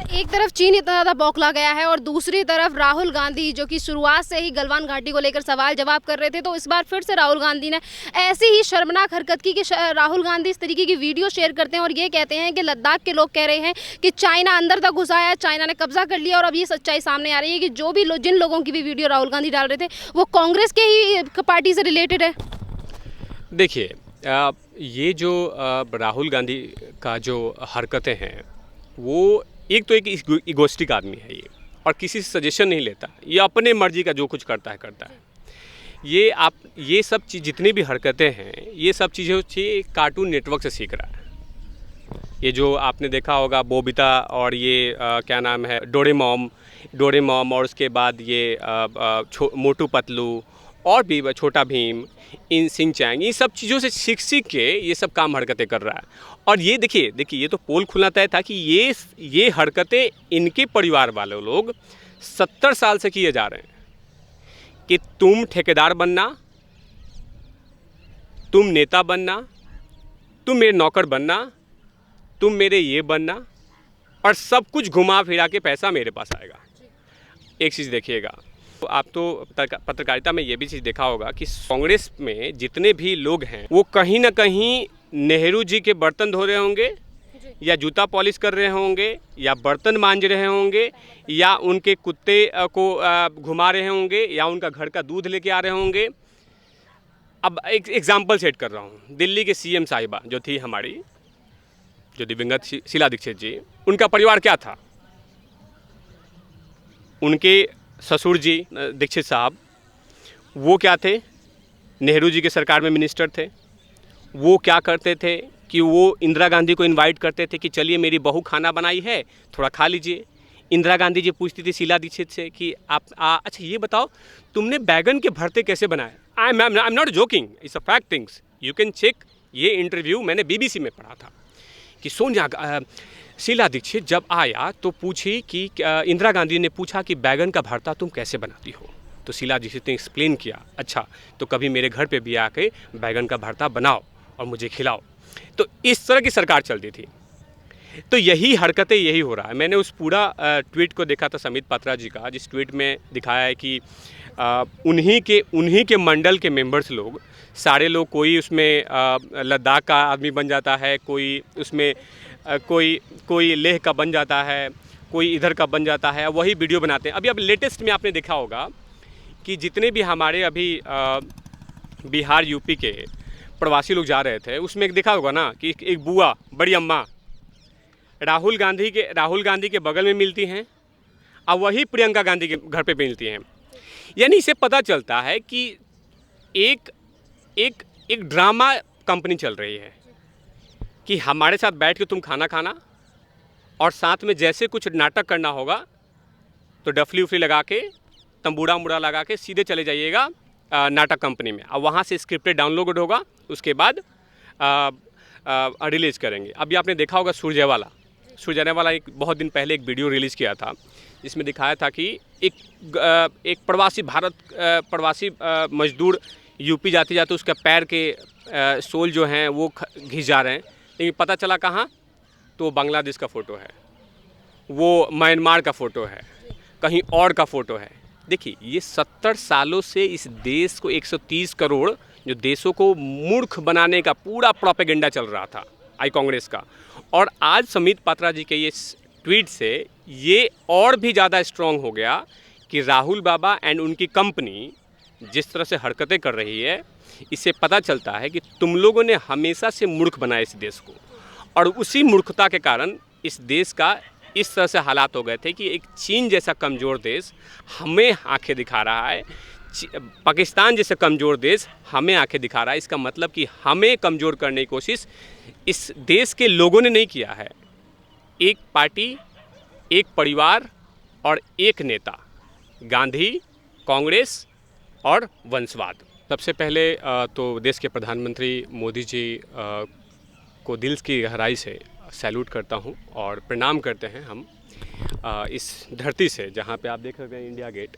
एक तरफ चीन इतना ज़्यादा बौखला गया है और दूसरी तरफ राहुल गांधी जो कि शुरुआत से ही गलवान घाटी को लेकर सवाल जवाब कर रहे थे, तो इस बार फिर से राहुल गांधी ने ऐसी ही शर्मनाक हरकत की कि राहुल गांधी इस तरीके की वीडियो शेयर करते हैं और ये कहते हैं कि लद्दाख के लोग कह रहे हैं कि चाइना अंदर तक घुसा है, चाइना ने कब्जा कर लिया। और अब ये सच्चाई सामने आ रही है कि जो भी जिन लोगों की भी वीडियो राहुल गांधी डाल रहे थे वो कांग्रेस के ही पार्टी से रिलेटेड है। देखिए, ये जो राहुल गांधी का जो हरकतें हैं, वो एक तो एक इगोस्टिक आदमी है ये, और किसी से सजेशन नहीं लेता। ये अपने मर्जी का जो कुछ करता है। ये सब चीज़, जितनी भी हरकतें हैं, ये सब चीज़ें होती कार्टून नेटवर्क से सीख रहा है। ये जो आपने देखा होगा बोबिता और ये क्या नाम है, डोरेमॉम और उसके बाद ये मोटू पतलू और भी छोटा भीम, इन सिंह चैंग, ये सब चीज़ों से सीख के ये सब काम हरकतें कर रहा है। और ये देखिए ये तो पोल खुलना तय था कि ये हरकतें इनके परिवार वाले लोग 70 साल से किए जा रहे हैं कि तुम ठेकेदार बनना, तुम नेता बनना, तुम मेरे नौकर बनना, तुम मेरे ये बनना, और सब कुछ घुमा फिरा के पैसा मेरे पास आएगा। एक चीज़ देखिएगा, तो आप तो पत्रकारिता में ये भी चीज़ देखा होगा कि कांग्रेस में जितने भी लोग हैं वो कहीं ना कहीं नेहरू जी के बर्तन धो रहे होंगे, या जूता पॉलिश कर रहे होंगे, या बर्तन मांज रहे होंगे, या उनके कुत्ते को घुमा रहे होंगे, या उनका घर का दूध लेके आ रहे होंगे। अब एक एग्जाम्पल सेट कर रहा हूँ, दिल्ली के सीएम साहिबा जो थी हमारी, जो दिवंगत शीला दीक्षित जी, उनका परिवार क्या था? उनके ससुर जी दीक्षित साहब, वो क्या थे? नेहरू जी के सरकार में मिनिस्टर थे। वो क्या करते थे कि वो इंदिरा गांधी को इनवाइट करते थे कि चलिए मेरी बहू खाना बनाई है, थोड़ा खा लीजिए। इंदिरा गांधी जी पूछती थी शीला दीक्षित से कि अच्छा ये बताओ तुमने बैगन के भरते कैसे बनाए? I am not joking, it's a fact things, you can check. ये इंटरव्यू मैंने बीबीसी में पढ़ा था कि शीला दीक्षित जब आया तो पूछी कि इंदिरा गांधी ने पूछा कि बैगन का भरता तुम कैसे बनाती हो? तो शीला दीक्षित ने एक्सप्लेन किया, अच्छा तो कभी मेरे घर पे भी आके बैगन का भरता बनाओ और मुझे खिलाओ। तो इस तरह की सरकार चलती थी। तो यही हरकतें, यही हो रहा है। मैंने उस पूरा ट्वीट को देखा था संबित पात्रा जी का, जिस ट्वीट में दिखाया है कि उन्हीं के मंडल के मेंबर्स लोग, सारे लोग, कोई उसमें लद्दाख का आदमी बन जाता है, कोई उसमें कोई लेह का बन जाता है, कोई इधर का बन जाता है, वही वीडियो बनाते हैं। अभी अब लेटेस्ट में आपने देखा होगा कि जितने भी हमारे अभी बिहार यूपी के प्रवासी लोग जा रहे थे, उसमें एक देखा होगा ना कि एक बुआ, बड़ी अम्मा राहुल गांधी के बगल में मिलती हैं, और वही प्रियंका गांधी के घर पे मिलती हैं। यानी इससे पता चलता है कि एक ड्रामा कंपनी चल रही है कि हमारे साथ बैठ के तुम खाना खाना, और साथ में जैसे कुछ नाटक करना होगा तो डफली उफली लगा के, तंबूड़ा मुड़ा लगा के सीधे चले जाइएगा नाटक कंपनी में। अब वहाँ से स्क्रिप्टेड डाउनलोड होगा, उसके बाद रिलीज़ करेंगे। अभी आपने देखा होगा सुरजेवाला एक बहुत दिन पहले एक वीडियो रिलीज़ किया था, जिसमें दिखाया था कि एक प्रवासी मजदूर यूपी जाते जाते उसका पैर के सोल जो हैं वो घिस जा रहे हैं, लेकिन पता चला कहाँ, तो बांग्लादेश का फ़ोटो है, वो म्यांमार का फ़ोटो है, कहीं और का फ़ोटो है। देखिए, ये 70 सालों से इस देश को 130 करोड़ जो देशों को मूर्ख बनाने का पूरा प्रोपेगेंडा चल रहा था आई कांग्रेस का। और आज संबित पात्रा जी के ये ट्वीट से ये और भी ज़्यादा स्ट्रॉन्ग हो गया कि राहुल बाबा एंड उनकी कंपनी जिस तरह से हरकतें कर रही है, इससे पता चलता है कि तुम लोगों ने हमेशा से मूर्ख बनाया इस देश को, और उसी मूर्खता के कारण इस देश का इस तरह से हालात हो गए थे कि एक चीन जैसा कमज़ोर देश हमें आंखें दिखा रहा है, पाकिस्तान जैसा कमज़ोर देश हमें आंखें दिखा रहा है। इसका मतलब कि हमें कमज़ोर करने की कोशिश इस देश के लोगों ने नहीं किया है। एक पार्टी, एक परिवार और एक नेता, गांधी, कांग्रेस और वंशवाद। सबसे पहले तो देश के प्रधानमंत्री मोदी जी को दिल की गहराई से सैल्यूट करता हूं और प्रणाम करते हैं हम इस धरती से, जहां पे आप देख सकते हैं इंडिया गेट,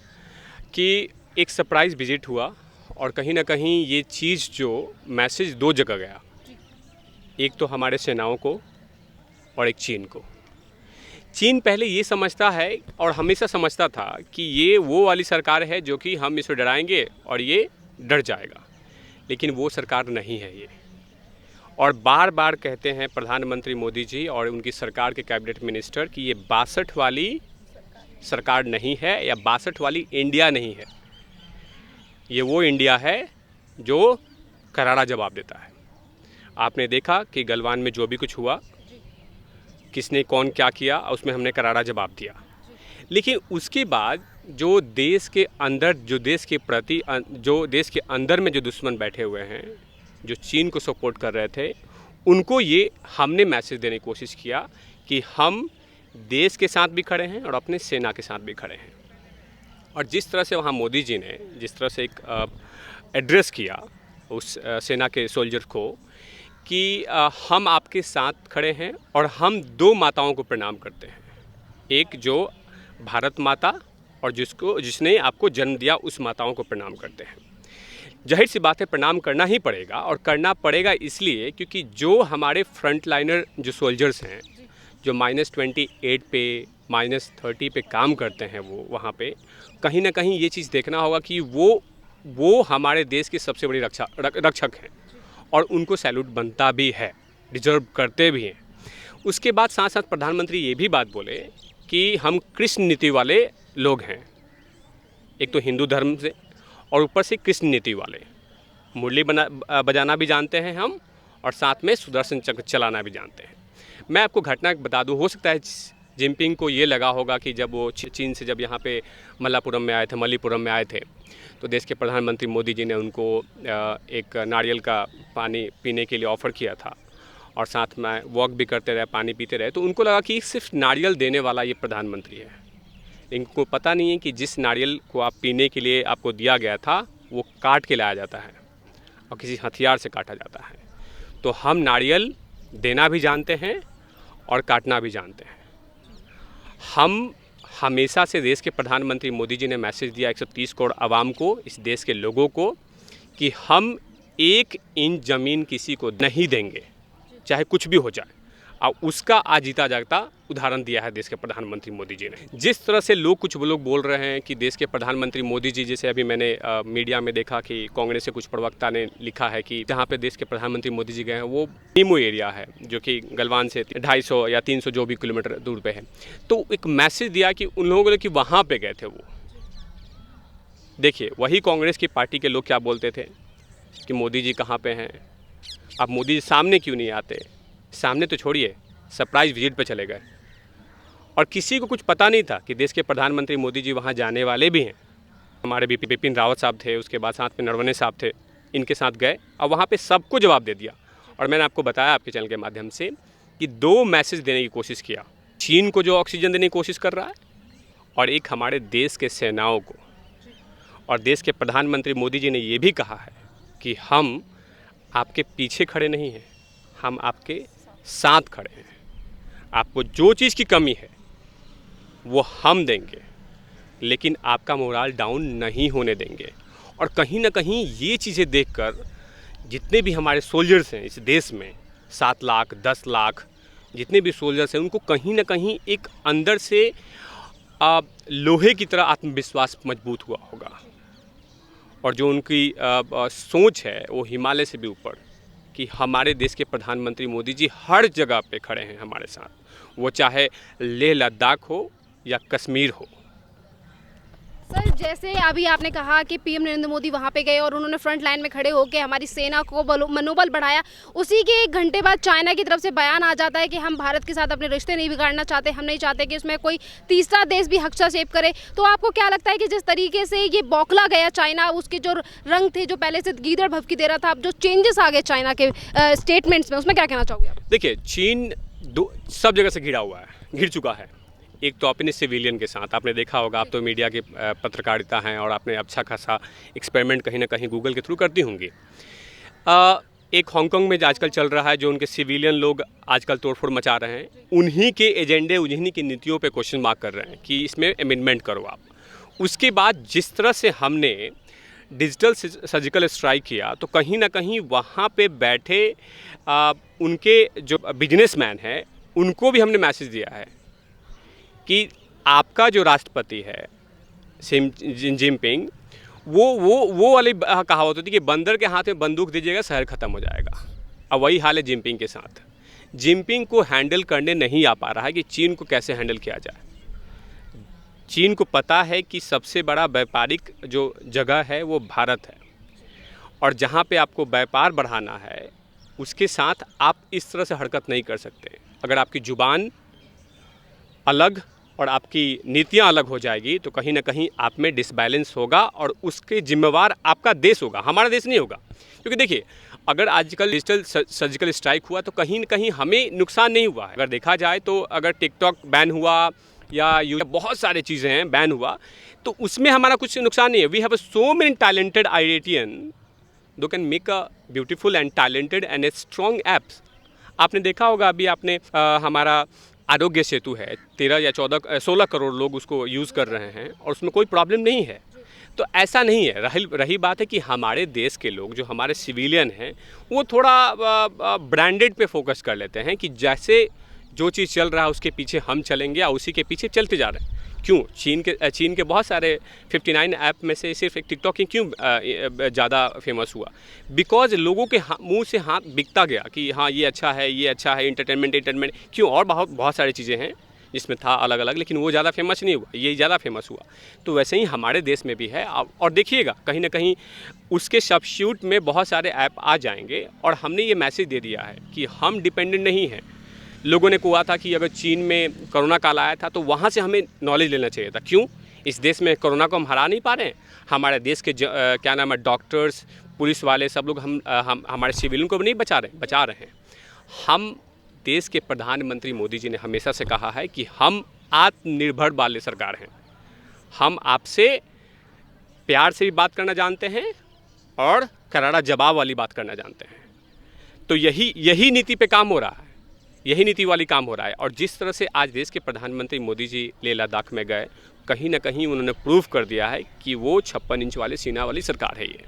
कि एक सरप्राइज़ विजिट हुआ, और कहीं ना कहीं ये चीज़ जो मैसेज दो जगह गया, एक तो हमारे सेनाओं को और एक चीन को। चीन पहले ये समझता है और हमेशा समझता था कि ये वो वाली सरकार है जो कि हम इसे डराएंगे और ये डर जाएगा, लेकिन वो सरकार नहीं है ये। और बार बार कहते हैं प्रधानमंत्री मोदी जी और उनकी सरकार के कैबिनेट मिनिस्टर कि ये 62 वाली सरकार नहीं है या 62 वाली इंडिया नहीं है। ये वो इंडिया है जो करारा जवाब देता है। आपने देखा कि गलवान में जो भी कुछ हुआ, किसने कौन क्या किया, उसमें हमने करारा जवाब दिया। लेकिन उसके बाद जो देश के अंदर, जो देश के प्रति, जो देश के अंदर में जो दुश्मन बैठे हुए हैं, जो चीन को सपोर्ट कर रहे थे, उनको ये हमने मैसेज देने की कोशिश किया कि हम देश के साथ भी खड़े हैं और अपने सेना के साथ भी खड़े हैं। और जिस तरह से वहाँ मोदी जी ने जिस तरह से एक एड्रेस किया उस सेना के सोल्जर को कि हम आपके साथ खड़े हैं और हम दो माताओं को प्रणाम करते हैं, एक जो भारत माता और जिसने आपको जन्म दिया उस माताओं को प्रणाम करते हैं। जाहिर सी बात है प्रणाम करना ही पड़ेगा, और करना पड़ेगा इसलिए क्योंकि जो हमारे फ्रंट लाइनर जो सोल्जर्स हैं, जो -28 पे -30 पे काम करते हैं, वो वहाँ पे कहीं ना कहीं ये चीज़ देखना होगा कि वो हमारे देश की सबसे बड़ी रक्षक हैं और उनको सैल्यूट बनता भी है, डिजर्व करते भी हैं। उसके बाद साथ साथ प्रधानमंत्री ये भी बात बोले कि हम कृष्ण नीति वाले लोग हैं, एक तो हिंदू धर्म से और ऊपर से कृष्ण नीति वाले, मुरली बजाना भी जानते हैं हम और साथ में सुदर्शन चक्र चलाना भी जानते हैं। मैं आपको घटना बता दूं, हो सकता है जिनपिंग को ये लगा होगा कि जब वो चीन से जब यहाँ पे मल्लापुरम में आए थे तो देश के प्रधानमंत्री मोदी जी ने उनको एक नारियल का पानी पीने के लिए ऑफ़र किया था और साथ में वॉक भी करते रहे, पानी पीते रहे, तो उनको लगा कि सिर्फ नारियल देने वाला ये प्रधानमंत्री है। इनको पता नहीं है कि जिस नारियल को आप पीने के लिए आपको दिया गया था वो काट के लाया जाता है और किसी हथियार से काटा जाता है। तो हम नारियल देना भी जानते हैं और काटना भी जानते हैं। हम हमेशा से देश के प्रधानमंत्री मोदी जी ने मैसेज दिया 130 करोड़ आवाम को, इस देश के लोगों को, कि हम 1 इंच ज़मीन किसी को नहीं देंगे, चाहे कुछ भी हो जाए। और उसका आज जीता जागता उदाहरण दिया है देश के प्रधानमंत्री मोदी जी ने। जिस तरह से कुछ लोग बोल रहे हैं कि देश के प्रधानमंत्री मोदी जी, जैसे अभी मैंने मीडिया में देखा कि कांग्रेस के कुछ प्रवक्ता ने लिखा है कि जहाँ पे देश के प्रधानमंत्री मोदी जी गए हैं वो नीमू एरिया है जो कि गलवान से 250 या 300 जो भी किलोमीटर दूर पे है। तो एक मैसेज दिया कि उन लोगों ने कि वहाँ पर गए थे वो। देखिए वही कांग्रेस की पार्टी के लोग क्या बोलते थे कि मोदी जी कहाँ पे हैं, आप मोदी जी सामने क्यों नहीं आते। सामने तो छोड़िए, सरप्राइज विजिट पे चले गए और किसी को कुछ पता नहीं था कि देश के प्रधानमंत्री मोदी जी वहाँ जाने वाले भी हैं। हमारे बिपिन रावत साहब थे, उसके बाद साथ में नरवणे साहब थे, इनके साथ गए और वहाँ पे सबको जवाब दे दिया। और मैंने आपको बताया आपके चैनल के माध्यम से कि 2 मैसेज देने की कोशिश किया, चीन को जो ऑक्सीजन देने की कोशिश कर रहा है और एक हमारे देश के सेनाओं को। और देश के प्रधानमंत्री मोदी जी ने ये भी कहा है कि हम आपके पीछे खड़े नहीं हैं, हम आपके साथ खड़े हैं। आपको जो चीज़ की कमी है वो हम देंगे, लेकिन आपका मोराल डाउन नहीं होने देंगे। और कहीं ना कहीं ये चीज़ें देखकर जितने भी हमारे सोल्जर्स हैं इस देश में, 7 लाख 10 लाख जितने भी सोल्जर्स हैं, उनको कहीं ना कहीं एक अंदर से लोहे की तरह आत्मविश्वास मजबूत हुआ होगा। और जो उनकी सोच है वो हिमालय से भी ऊपर, कि हमारे देश के प्रधानमंत्री मोदी जी हर जगह पे खड़े हैं हमारे साथ, वो चाहे लेह लद्दाख हो या कश्मीर हो। सर जैसे अभी आपने कहा कि पीएम नरेंद्र मोदी वहाँ पे गए और उन्होंने फ्रंट लाइन में खड़े होकर हमारी सेना को मनोबल बढ़ाया, उसी के 1 घंटे बाद चाइना की तरफ से बयान आ जाता है कि हम भारत के साथ अपने रिश्ते नहीं बिगाड़ना चाहते, हम नहीं चाहते कि उसमें कोई तीसरा देश भी हस्तक्षेप करे। तो आपको क्या लगता है कि जिस तरीके से ये बौखला गया चाइना, उसके जो रंग थे जो पहले से गीदड़ भभकी दे रहा था, अब जो चेंजेस आ गए चाइना के स्टेटमेंट्स में, उसमें क्या कहना चाहोगे आप? देखिए चीन सब जगह से घिर चुका है। एक तो अपने सिविलियन के साथ, आपने देखा होगा, आप तो मीडिया के पत्रकारिता हैं और आपने अच्छा खासा एक्सपेरिमेंट कहीं ना कहीं गूगल के थ्रू करती होंगी। एक हांगकांग में आजकल चल रहा है, जो उनके सिविलियन लोग आजकल तोड़फोड़ मचा रहे हैं, उन्हीं के एजेंडे, उन्हीं की नीतियों पे क्वेश्चन मार्क कर रहे हैं कि इसमें अमेंडमेंट करो आप। उसके बाद जिस तरह से हमने डिजिटल सर्जिकल स्ट्राइक किया, तो कहीं ना कहीं वहाँ पे बैठे उनके जो बिजनेसमैन हैं उनको भी हमने मैसेज दिया है कि आपका जो राष्ट्रपति है जिनपिंग, वो वाली कहावत होती है कि बंदर के हाथ में बंदूक दीजिएगा शहर ख़त्म हो जाएगा। अब वही हाल है जिनपिंग के साथ। जिनपिंग को हैंडल करने नहीं आ पा रहा है कि चीन को कैसे हैंडल किया जाए। चीन को पता है कि सबसे बड़ा व्यापारिक जो जगह है वो भारत है, और जहाँ पे आपको व्यापार बढ़ाना है उसके साथ आप इस तरह से हरकत नहीं कर सकते। अगर आपकी ज़ुबान अलग और आपकी नीतियाँ अलग हो जाएगी तो कहीं ना कहीं आप में डिसबैलेंस होगा, और उसके जिम्मेवार आपका देश होगा, हमारा देश नहीं होगा। क्योंकि देखिए, अगर आजकल डिजिटल सर्जिकल स्ट्राइक हुआ तो कहीं न कहीं हमें नुकसान नहीं हुआ है। अगर देखा जाए तो अगर टिकटॉक बैन हुआ या बहुत सारी चीज़ें हैं बैन हुआ, तो उसमें हमारा कुछ नुकसान नहीं है। We have so many talented IITians दो can make a beautiful and talented and a strong apps. आपने देखा होगा अभी आपने हमारा आरोग्य सेतु है, 13 या 16 करोड़ लोग उसको यूज़ कर रहे हैं और उसमें कोई प्रॉब्लम नहीं है। तो ऐसा नहीं है। रही बात है कि हमारे देश के लोग जो हमारे सिविलियन हैं वो थोड़ा ब्रांडेड पे फोकस कर लेते हैं कि जैसे जो चीज़ चल रहा है उसके पीछे हम चलेंगे और उसी के पीछे चलते जा रहे हैं। क्यों चीन के बहुत सारे 59 ऐप में से सिर्फ एक टिकटॉक ही क्यों ज़्यादा फेमस हुआ? बिकॉज लोगों के मुंह से हाथ बिकता गया कि हाँ ये अच्छा है, ये अच्छा है, इंटरटेनमेंट क्यों, और बहुत सारी चीज़ें हैं जिसमें था अलग अलग, लेकिन वो ज़्यादा फेमस नहीं हुआ, ये ज़्यादा फेमस हुआ। तो वैसे ही हमारे देश में भी है, और देखिएगा कहीं ना कहीं उसके सब्स्टिट्यूट में बहुत सारे ऐप आ जाएंगे। और हमने ये मैसेज दे दिया है कि हम डिपेंडेंट नहीं हैं। लोगों ने कहा था कि अगर चीन में कोरोना काल आया था तो वहाँ से हमें नॉलेज लेना चाहिए था। क्यों? इस देश में कोरोना को हम हरा नहीं पा रहे हैं। हमारे देश के क्या नाम है, डॉक्टर्स, पुलिस वाले, सब लोग हम हमारे सिविलियन को भी नहीं बचा रहे हैं। हम देश के प्रधानमंत्री मोदी जी ने हमेशा से कहा है कि हम आत्मनिर्भर वाले सरकार हैं। हम आपसे प्यार से भी बात करना जानते हैं और करारा जवाब वाली बात करना जानते हैं। तो यही नीति पे काम हो रहा है, यही नीति वाली काम हो रहा है। और जिस तरह से आज देश के प्रधानमंत्री मोदी जी लेह लद्दाख में गए, कहीं ना कहीं उन्होंने प्रूव कर दिया है कि वो 56 इंच वाले सीना वाली सरकार है ये।